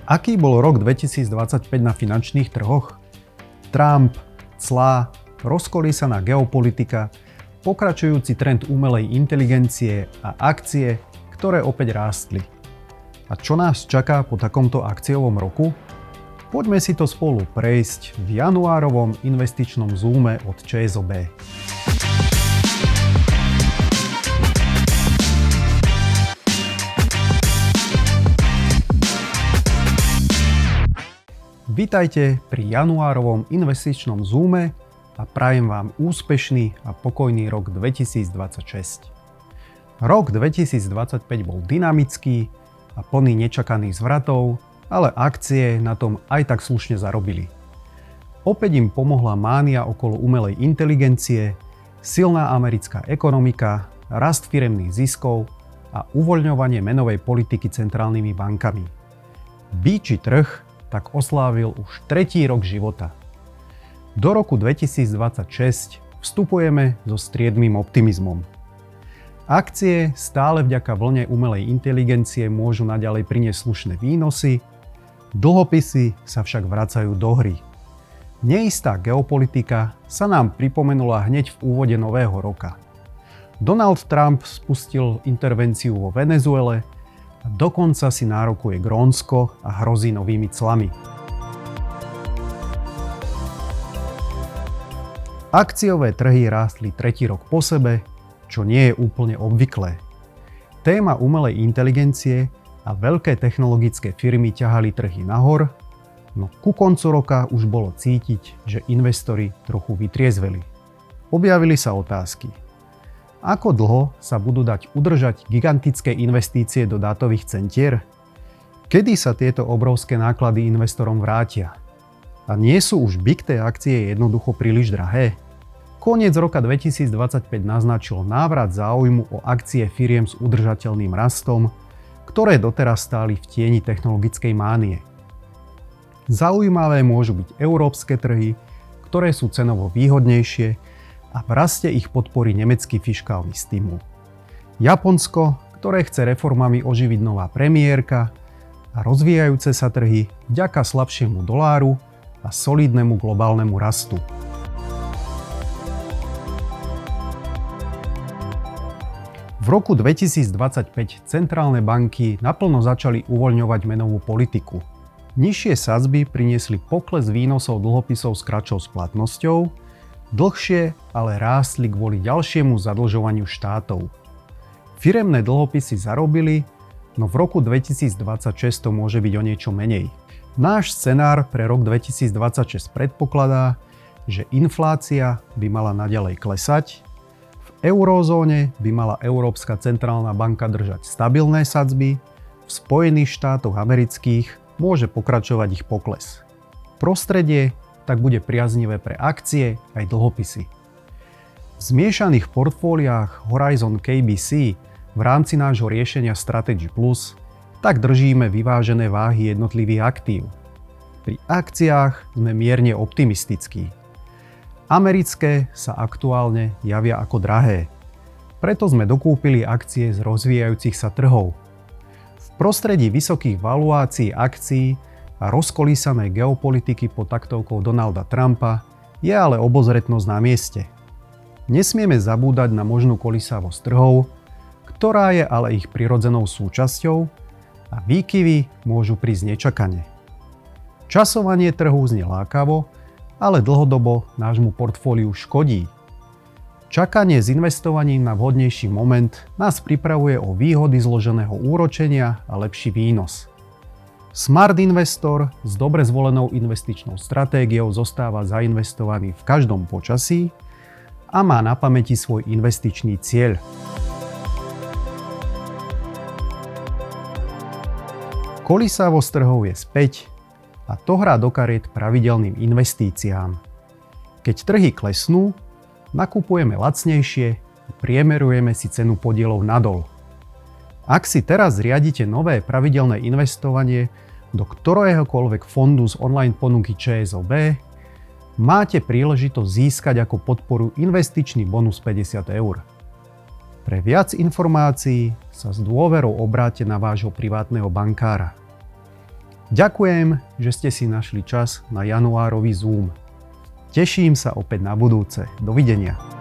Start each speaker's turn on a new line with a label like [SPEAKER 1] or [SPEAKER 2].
[SPEAKER 1] Aký bol rok 2025 na finančných trhoch? Trump, clá, rozkolísaná geopolitika, pokračujúci trend umelej inteligencie a akcie, ktoré opäť rástli. A čo nás čaká po takomto akciovom roku? Poďme si to spolu prejsť v januárovom investičnom zoome od ČSOB. Vítajte pri januárovom investičnom zoome a prajem vám úspešný a pokojný rok 2026. Rok 2025 bol dynamický a plný nečakaných zvratov, ale akcie na tom aj tak slušne zarobili. Opäť im pomohla mánia okolo umelej inteligencie, silná americká ekonomika, rast firemných ziskov a uvoľňovanie menovej politiky centrálnymi bankami. Býčí trh tak oslávil už 3. rok života. Do roku 2026 vstupujeme so striedmym optimizmom. Akcie stále vďaka vlne umelej inteligencie môžu naďalej priniesť slušné výnosy, dlhopisy sa však vracajú do hry. Neistá geopolitika sa nám pripomenula hneď v úvode nového roka. Donald Trump spustil intervenciu vo Venezuele a dokonca si nárokuje Grónsko a hrozí novými clami. Akciové trhy rástli 3. rok po sebe, čo nie je úplne obvyklé. Téma umelej inteligencie a veľké technologické firmy ťahali trhy nahor, no ku koncu roka už bolo cítiť, že investori trochu vytriezveli. Objavili sa otázky. Ako dlho sa budú dať udržať gigantické investície do dátových centier? Kedy sa tieto obrovské náklady investorom vrátia? A nie sú už big tech akcie jednoducho príliš drahé? Koniec roka 2025 naznačil návrat záujmu o akcie firiem s udržateľným rastom, ktoré doteraz stáli v tieni technologickej mánie. Zaujímavé môžu byť európske trhy, ktoré sú cenovo výhodnejšie a v raste ich podporí nemecký fiškálny stimul. Japonsko, ktoré chce reformami oživiť nová premiérka a rozvíjajúce sa trhy vďaka slabšiemu doláru a solídnemu globálnemu rastu. V roku 2025 centrálne banky naplno začali uvoľňovať menovú politiku. Nižšie sadzby priniesli pokles výnosov dlhopisov s kratšou splatnosťou, dlhšie ale rástli kvôli ďalšiemu zadlžovaniu štátov. Firemné dlhopisy zarobili, no v roku 2026 to môže byť o niečo menej. Náš scenár pre rok 2026 predpokladá, že inflácia by mala naďalej klesať, v eurozóne by mala Európska centrálna banka držať stabilné sadzby, v Spojených štátoch amerických môže pokračovať ich pokles. Prostredie tak bude priaznivé pre akcie aj dlhopisy. V zmiešaných portfóliách Horizon KBC v rámci nášho riešenia Strategy Plus tak držíme vyvážené váhy jednotlivých aktív. Pri akciách sme mierne optimistickí. Americké sa aktuálne javia ako drahé. Preto sme dokúpili akcie z rozvíjajúcich sa trhov. V prostredí vysokých valuácií akcií a rozkolísanej geopolitiky pod taktovkou Donalda Trumpa je ale obozretnosť na mieste. Nesmieme zabúdať na možnú kolísavosť trhov, ktorá je ale ich prirodzenou súčasťou a výkyvy môžu prísť nečakane. Časovanie trhu znie lákavo, ale dlhodobo nášmu portfóliu škodí. Čakanie s investovaním na vhodnejší moment nás pripravuje o výhody zloženého úročenia a lepší výnos. Smart investor s dobre zvolenou investičnou stratégiou zostáva zainvestovaný v každom počasí a má na pamäti svoj investičný cieľ. Kolísavosť trhov je späť a to hrá do kariet pravidelným investíciám. Keď trhy klesnú, nakupujeme lacnejšie a priemerujeme si cenu podielov nadol. Ak si teraz zriadite nové pravidelné investovanie do ktoréhokoľvek fondu z online ponuky ČSOB, máte príležitosť získať ako podporu investičný bonus 50 €. Pre viac informácií sa s dôverou obráťte na vášho privátneho bankára. Ďakujem, že ste si našli čas na januárový Zoom. Teším sa opäť na budúce. Dovidenia.